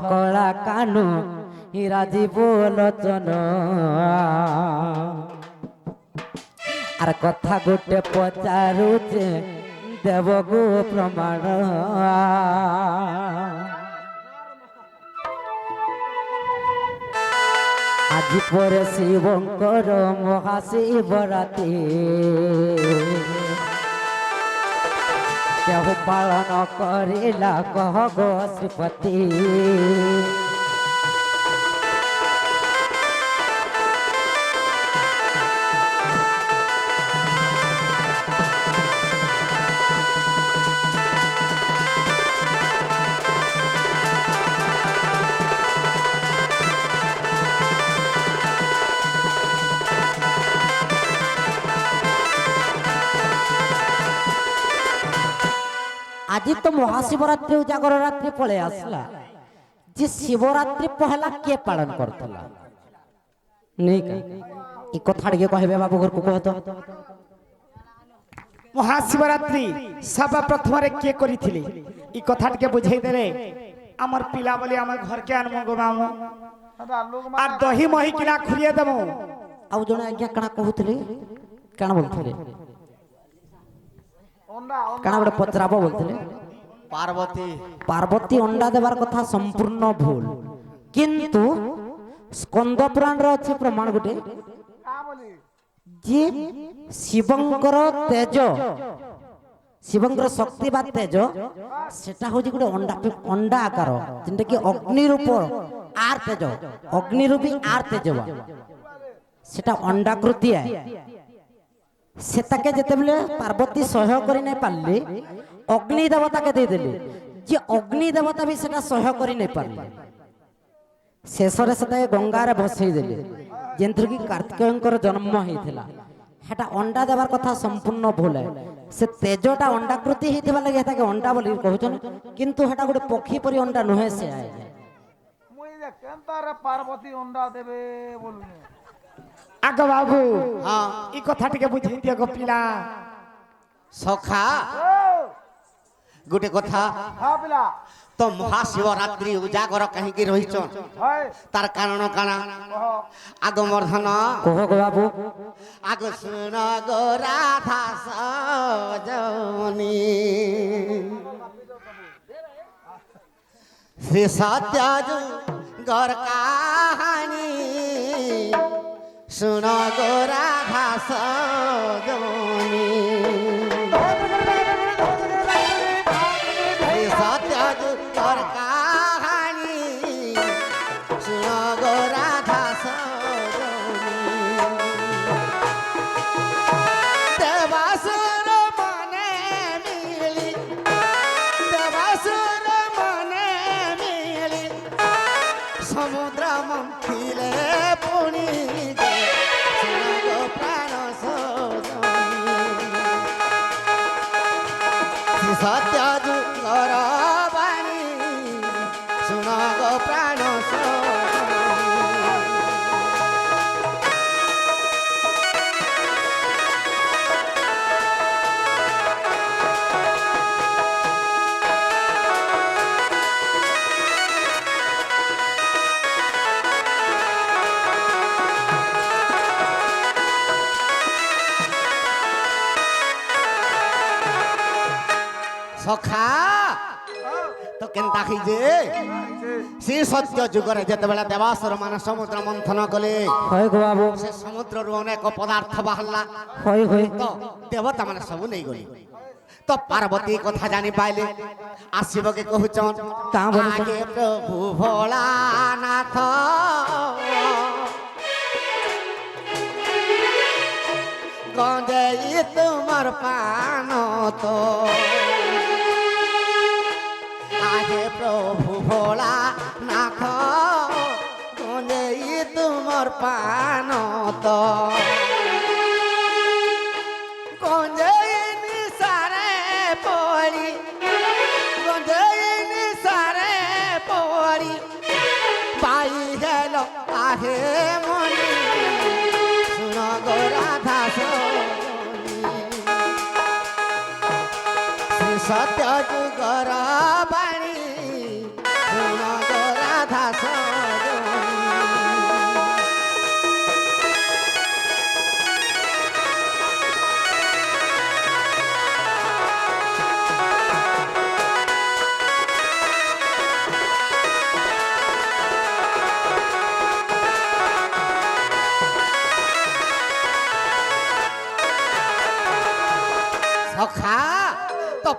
কলা কানু রাজীব লোচন আর কথা গোটে পচারুছে দেব গো প্রমাণ আজি পরে শিবঙ্কর মহাশিবরাত্রি কেহ পালন করিলা কহ গো শ্রীপতি আজি তো মহাশিবরাত্রি উজাগর রাত্রি পড়ে আসলা যে শিবরাত্রি পহলা কে পালন করতলা নেই এই কথা টিকে কহিবে বাবু ঘরকু কহতো মহাশিবরাত্রি সবা প্রথমে কে করিଥିଲେ এই কথা টিকে বুঝাই দেলে আমার পিলা বলি আমার ঘরকে আনমু গো মামু আর দহি মহি কিনা খুলিয়ে দেবো আউ জনে আজ্ঞা কানা কহুଥିଲେ কানা বলଥିଲେ কানা বড় পচরাবো বলଥିଲେ পার্বতী পার্বতী অন্ডা দেবার কথা সম্পূর্ণ ভুল কিন্তু স্কন্দ পুরাণ আছে প্রমাণ গোটে যে শিবঙ্কর তেজ শিবঙ্কর শক্তি বা তেজ সেটা হচ্ছে গোটে অন্ডা আকার যেটা কি অগ্নি রূপ আর তেজ অগ্নিরূপী আর তেজ সেটা অন্ডাকৃতি সেটাকে যেতেবেলে পার্বতী সহ্য করে নাই পারলে অগ্নি দেবতাকে দিয়েদেলে যে অগ্নি দেবতা বি সেটা সহ্য করে নাই পারলে শেষরে সেটাকে গঙ্গারে ভসাই দেলে যেন্থর কি কার্তিকেয়ঙ্কর জন্ম হয়েছিল সেটা অন্ডা দেবার কথা সম্পূর্ণ ভুল সে তেজটা অন্ডাকৃতি হয়েছিল লাগে তাকে অন্ডা বলি কহুছন কিন্তু সেটা গোটে পক্ষী পরি অন্ডা নুহে সে পার্বতী অন্ডা দেবে বলুন আগ বাবু এই কথা টিকে বুঝাই দিও গো পিলা সখা গোটে কথা তো মহাশিবরাত্রি উজাগর কাহিকি রহিছ তার কারণ কানা আগ মর্ধন কহ গো বাবু আগ শুন গো রাধা সজনী শ্রী সত্য গর কাহানি শুন গো রাধা সজনী সত্য গর কাহানি শুন গো রাধা সজনী দেবাসুর মনে মিলি দেবাসুর মনে মিলি সমুদ্র মন্থিলে পুনি প্রাণ সত্য যুগর বাণী শুন গো প্রাণ সখা তো কেনতা খাইছে সে সত্য যুগরে যেতবেলা দেবাসুর মানে সমুদ্র মন্থন কলে হয় গো বাবু সে সমুদ্রରୁ অনেক পদার্থ বাহারলা হয় হয় তো দেবতা মানে সবু নেই গলি তো পার্বতী কথা জানি পাইলে আসিবকে কহুছন কা বলুন আগে প্রভু ভোলানাথ গঞ্জেই তোমার পান তো আগে প্রভু ভোলা নাথ গঞ্জেই তোমার পান তো গঞ্জেই নিসারে পড়ি গঞ্জেই নিসারে পড়ি পাই গেল আহে মনি শুন গো রাধা শ্রী সত্য যুগর বাণী শুন গো রাধা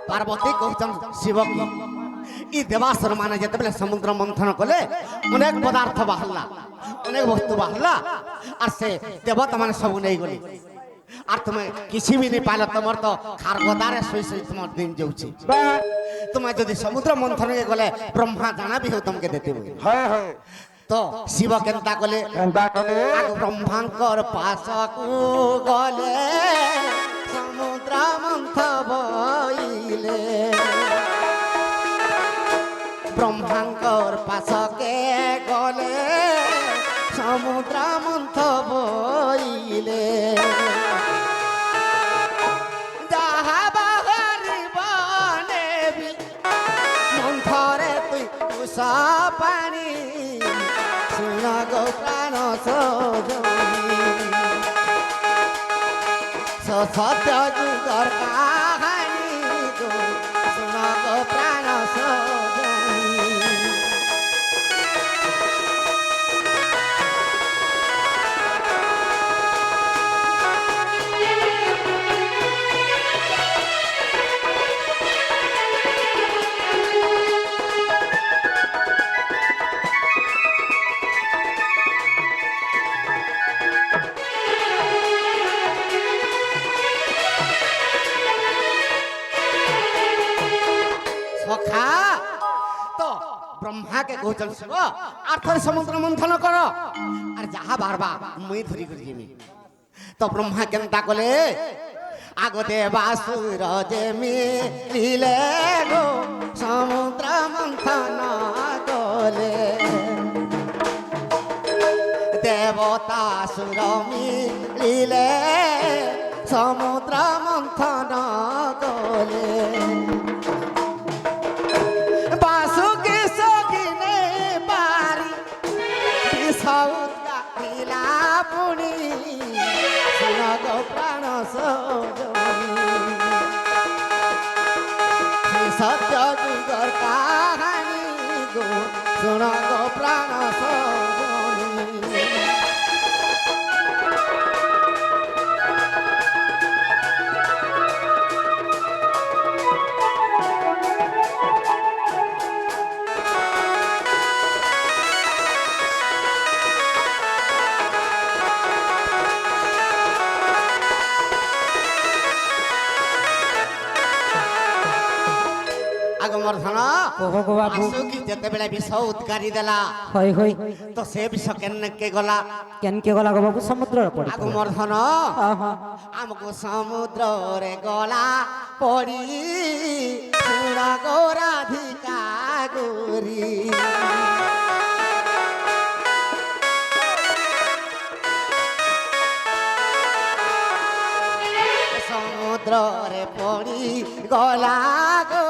पार्वती कहचन शिव की ई देवासुर माने जेतेबेले समुद्र मंथन कले अनेक पदार्थ बाहरला अनेक वस्तु बाहरला और से देवता माने सब नहीं गले और तुम्हें किसी भी नहीं पाइल तुम तो खारगदारे सोई सोई तुम दिन जाऊची तुम्हें यदि समुद्र मंथन के गले ब्रह्मा जाना भी हो तुमके देते हुए तो शिव केनता कले आग ब्रह्मांकर पास को गले समुद्र मंथन बइले ब्रह्मांकर पास के गले समुद्र मंथन बइले जहा बाहरी बने भी मंथरे तुई कुसा पानी सुना गो प्राण सत्य जुगर कहानी गो सुना गो प्राण ब्रह्मा के गोचर शिव आर्थर समुद्र मंथन कर और जहा बारबा मुई धरी कर जिमी तो ब्रह्मा केनता कले आगते बासुर जे मिले गो समुद्र मंथन कले देवता सुर मिले समुद्र मंथन कले पुणी सुन गो प्राण सत्य जुगर कहानी गो सुन गो प्राण जेतेबेले विष उद्गारी देला होय होय तो से विष के गला गो बाबू समुद्र पड़ी आगु मर्धन हमको समुद्र रे गला पड़ी सुना गो राधिका गोरी समुद्र रे पड़ी गला गो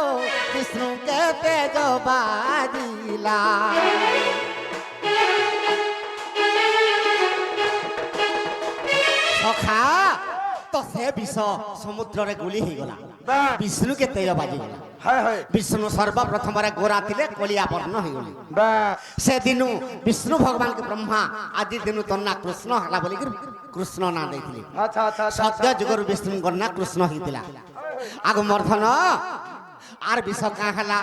विष्णु के तेज बाजिला सखा तो से विष समुद्र रे गुली ही गला विष्णु के तेज बाजिला विष्णु सर्वप्रथम रे गोरा थिले कलिया वर्ण ही गली से दिनु विष्णु भगवान के ब्रह्मा आदि दिनु तो ना कृष्ण हला बोली कृष्ण ना देखली अच्छा अच्छा सत्य जुगर विष्णु गन्ना कृष्ण हितिला आगु मर्धन आर विष का हला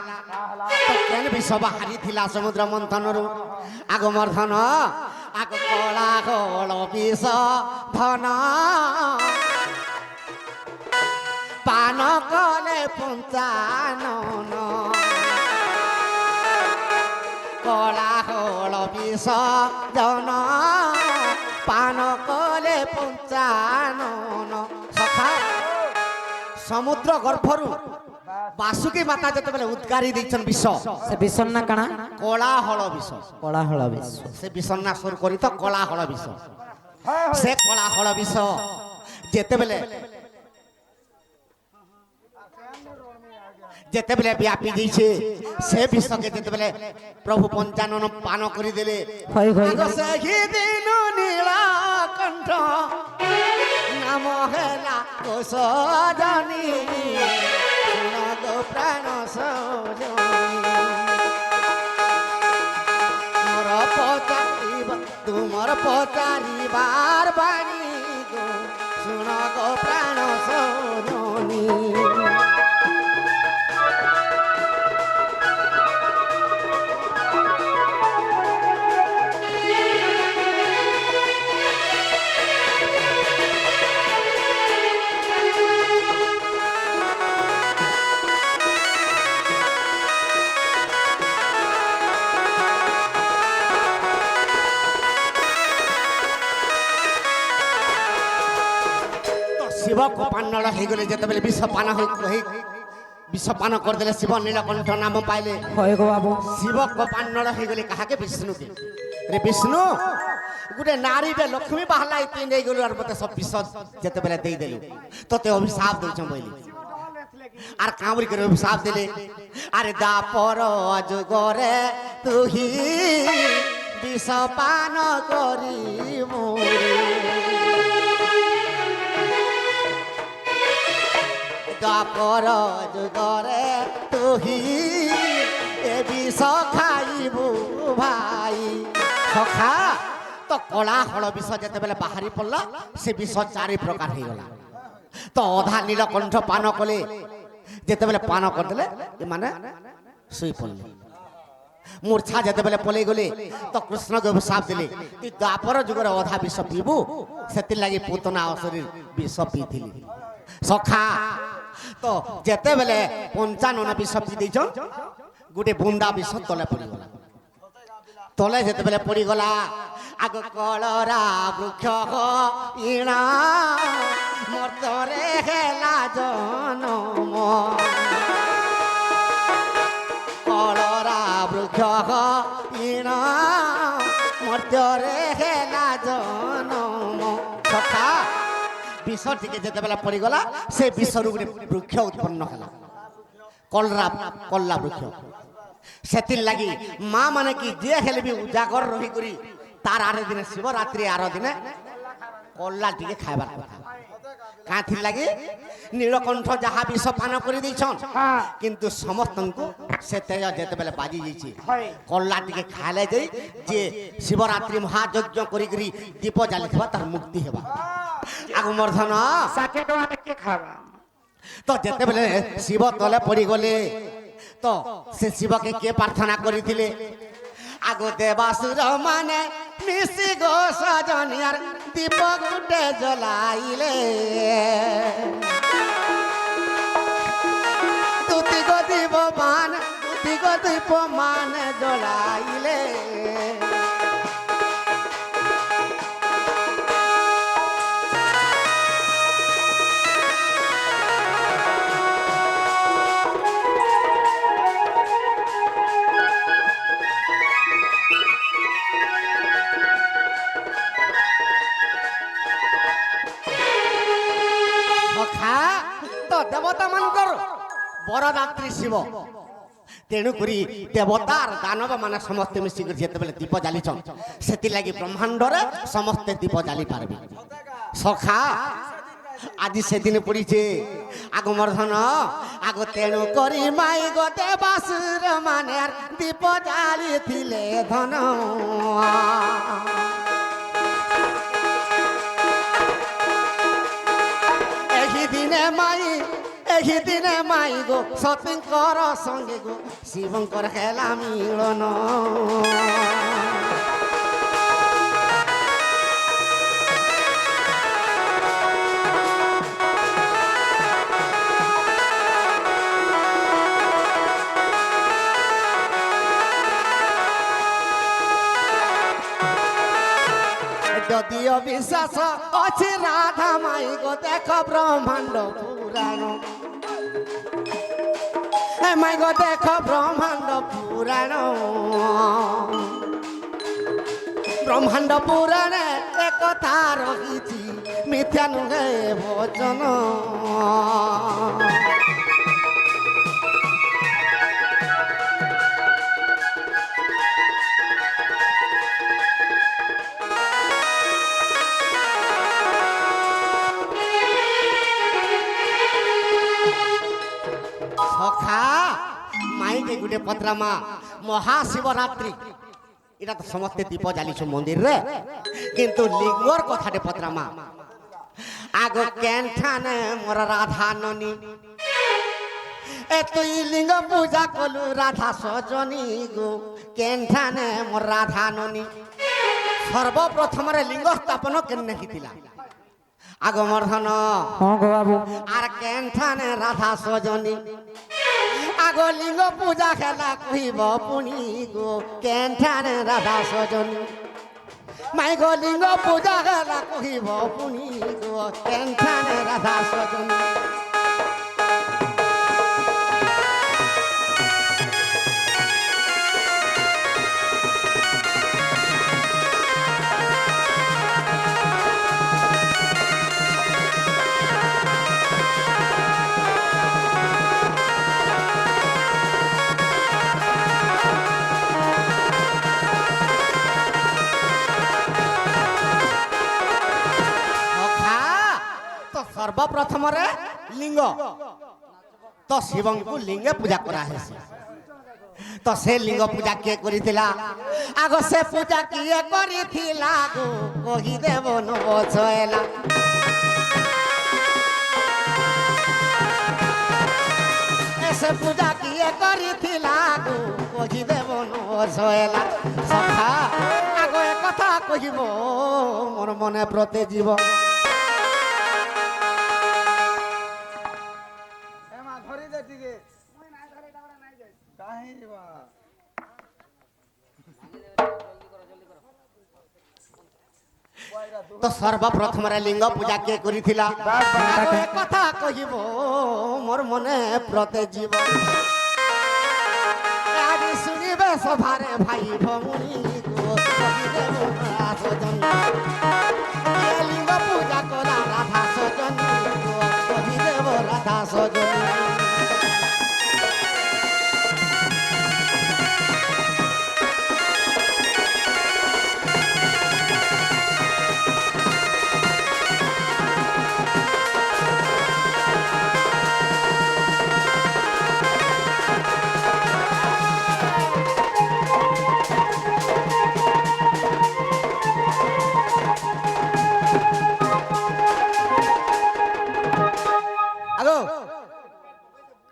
तो केन विष बाहरी थिला समुद्र मंथन रु आगु मर्धन आगु कला कल विष धन पान कले पंचानन कला कल विष धन पान कले पंचानन सखा समुद्र गर्भरु बासुकी माता जते बेले उद्गारी दैछन विष से विषन ना काना कोलाहल विष से विषन ना सुर करी तो कोलाहल विष से कोलाहल विष जते बेले जेतेबेले व्यापी दिछे से विष के जेतेबेले प्रभु पंचानन पान करी देले होय होय सही दिन नीलकंठ नाम हेला कोसजनी सुन गो प्राण सजनी मोर पचारी तुमर पचारी बार बानी गो सुन गो प्राण सजनी শিব কোপান্নল হয়ে গেলে যেতবে বিষপান হয়ে বিষপান করেদেলে শিব নীলকণ্ঠ নাম পাইলে হয় গো বাবু শিব কোপান্নল হয়ে গেলে কাহাকে বিষ্ণুকে রে বিষ্ণু গোটে নারীতে লক্ষ্মী বাহালাই তুই নেই গেলু আর মতো সব বিষ যেতবে দেইদেলু তোতে অভিশাপ দৌছ বইলি আর কামড়ি করে অভিশাপ দিলে আরে দাপর যুগরে তুহি বিষপান করি দাপর যুগরে তুহি এ বিষ খাইবু ভাই সখা তো কলা হল বিষ যেতবে বাহারি পড়লা সে বিষ 4 প্রকার হয়ে গলা তো অধা নীলকণ্ঠ পান কলে যেতবে পান করদেলে মানে শুই পড়লে মূর্ছা যেতবে পলাই গলে তো কৃষ্ণকে অভিশাপ দিলে তুই দ্বাপর যুগরে অধা বিষ পিবু সেতির লাগি পুতনা অশরীর বিষ পিইলি সখা তো যেতবে 55 বিষ পি দিয়েছন গোটে বুন্দা বিষ তলে পড়িগলা তলে যেতবে পড়িগলা আগ কলরা বৃক্ষ ইণা মর্তরে হেলা জনম কলরা বৃক্ষ ইণা মর্তরে হেলা জনম সখা বিষ টিকে যেতবে পড়িগলা সে বিষরু গোটে বৃক্ষ উৎপন্ন হলা কল্লা বৃক্ষ সেতির লাগি মা মানে কি যে হেলে বি উজাগর রহি করি তার আরে দিনে শিবরাত্রি আর দিনে কল্লা টিকে খাইবার কথা কাঁথির লাগি নীলকণ্ঠ যাহা বিষ পান করে দিয়েছন কিন্তু সমস্তଙ୍କୁ সে তেজ যেতবে বাজি যাইছে কল্লা টিকে খাইলে যাই যে শিবরাত্রি মহাযজ্ঞ করি করি দীপ জালিথবা তার মুক্তি হেবা আগু মর্ধন তো যেতবে শিব তলে পড়ি গলে তো সে শিবকে কে প্রার্থনা করিলে আগ দেবাসুর মানে মিশি গো সজনিয়ার দীপ গুটে জ্বলাইলে দুতি গো দীপ মান জ্বলাইলে তো দেবতা মানকর বরদাত্রী শিব তেণুকরি দেবতার দানব মানে সমস্তে মিশিকি যেতবে দীপ জালিছন সেতিলাগি ব্রহ্মাণ্ডরে সমস্তে দীপ জালি পারবে সখা আজি সেদিন পড়িছে আগমর্ধন আগ তেণু করি মাই গো দেবাসুর মানে দীপ জালিছিলে ধন এই দিনে মাই গো সতীঙ্কর সঙ্গে গো শিবঙ্কর হেলা মিলন যদিও বিশ্বাস আছে রাধা মাই গো দেখ ব্রহ্মাণ্ড পুরাণ মাই গো দেখ ব্রহ্মাণ্ড পুরাণ ব্রহ্মাণ্ড পুরাণে একথা রহিছি মিথ্যা নুহে বচন সখা মাইকে গুটে পত্রামা মহাশিবরাত্রি এটা তো সমস্তে দীপ জ্বালিছ মন্দির রে কিন্তু লিঙ্গর কথাটে পত্রামা আগ কেনঠানে মোর রাধা ননী এ তুই লিঙ্গ পূজা কলু রাধা সজনী গো কেনঠানে মোর রাধা ননী সর্বপ্রথমরে লিঙ্গ স্থাপন কেন হিতিলা আগমর্ধন আর কেনঠানে রাধা সজনী আগ লিঙ্গ পূজা খেলা কহিব পুনি গো কেনঠানে রাধা সজনী মাই গো লিঙ্গ পূজা খেলা কহিব পুনি গো কেনখানে রাধা সজন সর্বপ্রথমরে লিঙ্গ তো শিবଙ୍କୁ লিঙ্গে পূজা করা হয়েছে তো সে লিঙ্গ পূজা কিଏ করিଥିଲା আগ সে পূজা কিଏ করিଥିଲା গো কহিদেব নবছয়লা সে পূজা কিଏ করিଥିଲା গো কহিদেব নবছয়লা সখা আগ এ কথা কহিব মোর মনে প্রতি জীব তো সর্বপ্রথমরে লিঙ্গ পূজা কে করিଥିଲା আগে কথা কহিব মোর মনে প্রতে জীব আজ শুনিবে সভারে ভাই ভমুনি কহিদেব সজন লিঙ্গ পূজা করা রাধা সজন কহিদেব রাধা সজন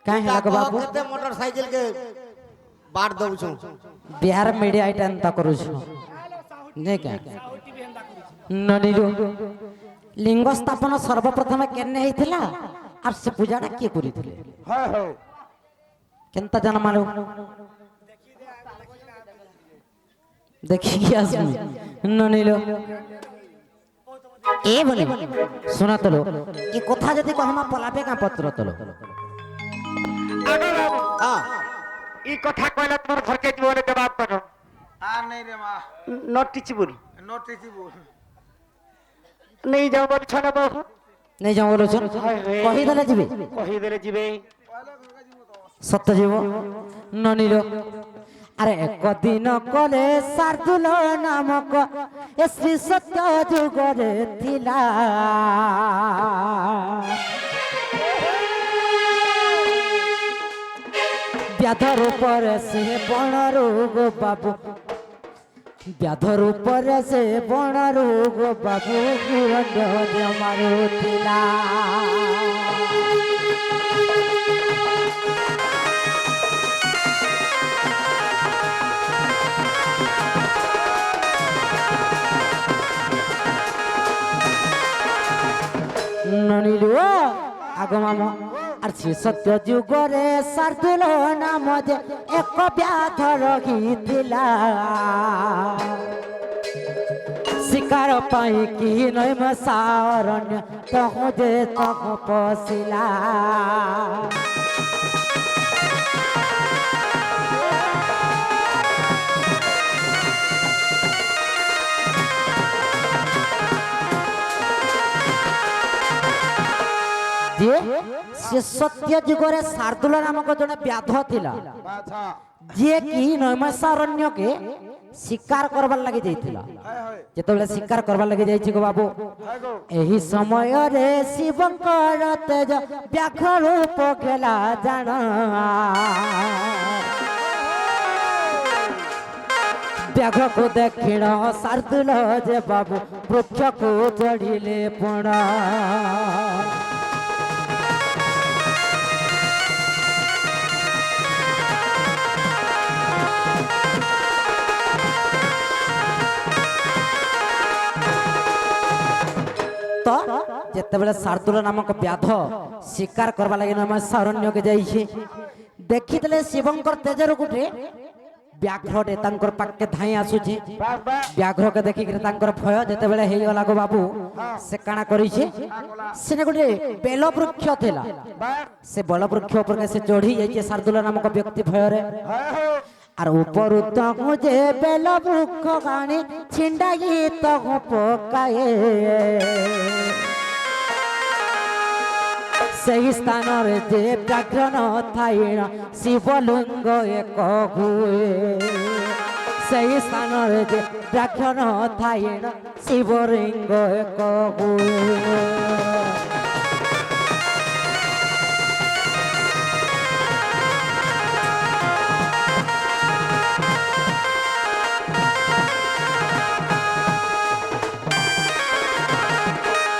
काहे ହେଲା ଗ ବାବୁ କେତେ ମୋଟରସାଇକେଲ के बाट दउछु बिहार मीडिया आइटा एंता करूछ ने का ननिरो लिंग स्थापन सर्वप्रथम केने हेतिला आर से पूजाटा के करिथिले হয় হয় केनता जन मालू देखि की आसमी ननिलो ए बोले सुना तलो ए कथा जदी कहमा पलापे का पत्र तलो আগে বাবু हां এই কথা কইলে তোর ঘরকে জীবনে জবাব করো আর নেই রে মা নট টিচিবল নোটিস বল নেই যাও বলছ না বাবু नहीं जाओ बोलो छन कहि देले जिबे কহি দেলে জিবে सत्य जीव ननिलो अरे एक दिन कले शार्दुल नामक ए श्री सत्य जुगरे थिला व्याधर ऊपर से बण रोग बाबू व्याधर ऊपर से बण रोग बाबू हिरण्य मारुतिला ननिलो आगो मामा আর শ্রী সত্য যুগরে শার্দুল নাম যে এক ব্যাধ রহিଥିଲା শিকার পাই কি নৈম সারণ্য তহ যে তহ পশিলা से सत्य जुगरे शार्दुल नामक जने व्याध थिला বাছা जे कि नैमसारण्य के शिकार करबार लागि जाइथिला হায় হায় जेतबेले शिकार करबार लागि जाइछि गो बाबू হায় গো एही समय रे शिवंकर तेज व्याघ्र रूप खेला जान व्याघ्र को देखिण शार्दुल जे बाबू वृक्ष को चढ़िले पुणा तो जेतेबेले शार्दुल नामक व्याध शिकार करबा लागि नैमिषारण्य के जाइछे देखितले शिवंकर तेजर गुटे ବ୍ୟାଘ୍ରଟେ ତାଙ୍କର ପାଖକେ ଧାଇଁ ଆସୁଛି ବ୍ୟାଘ୍ରକେ ଦେଖିକିରି ତାଙ୍କର ଭୟ ଯେତେବେଳେ ହେଇଗଲା ଗୋ ବାବୁ ସେ କାଣା କରିଛି ସେନେ ଗୋଟେ ବେଲ ବୃକ୍ଷ ଥିଲା ସେ ବେଲ ବୃକ୍ଷ ଉପରେ ସେ ଚଢି ଯାଇଛି ଶାର୍ଦୁଲ ନାମକ ବ୍ୟକ୍ତି ଭୟରେ আর উপরু তহু যে বেল বৃক্ষ গানি ছিন্ডাই তহু পকায়ে সেই স্থানরে যে ব্যাঘ্র নথাইণ শিবলিঙ্গ এক হুয়ে সেই স্থানরে যে ব্যাঘ্র নথাইণ শিবলিঙ্গ এক হুয়ে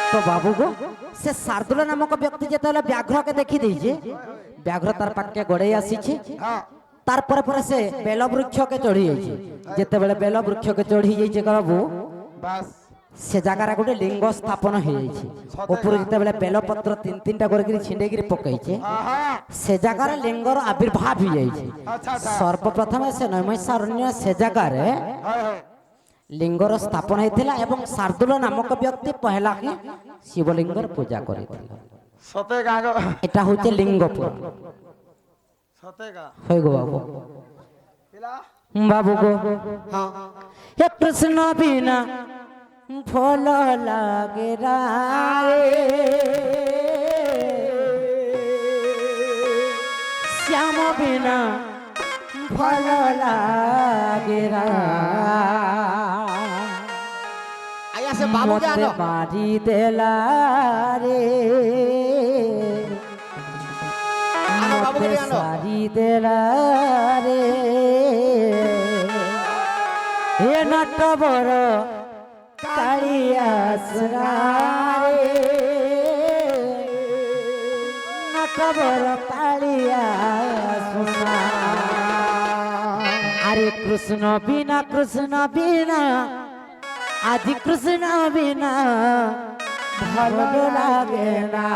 तो बाबू गो से शार्दुल नामक व्यक्ति जेतेले व्याघ्र के देखी देइजे व्याघ्र तार पाके गड़े आसीछे तार पर से बेल वृक्ष के चढ़ी जाइछे जेतेबेले बेल वृक्ष के चढ़ी जाइछे बाबू बस से जगार गोटे लिंग स्थापन हो जाइछे ऊपर जेतेबेले बेल पत्र तीन तीन टा करके छिंडेगिरी पकइछे से जगार लिंगर आविर्भाव हो जाइछे सर्वप्रथम से नैमिषारण्य से जगार लिंगर स्थापन होता एवं शार्दुल नामक व्यक्ति पहला ही शिवलिंगर पूजा करथिला सते गागो एटा होचे लिंगपुर सते गा होय गो बाबू पिला बाबू गो हे कृष्ण बिना फल लागे राए श्याम बिना फल लागे आया से बाबू के आनो बारी देला रे आनो बाबू के आनो सारी देला रे हे नटबर कालिया सुरारे नटबर कालिया सुना अरे कृष्ण बिना आदि कृष्ण बिना भल लागे ना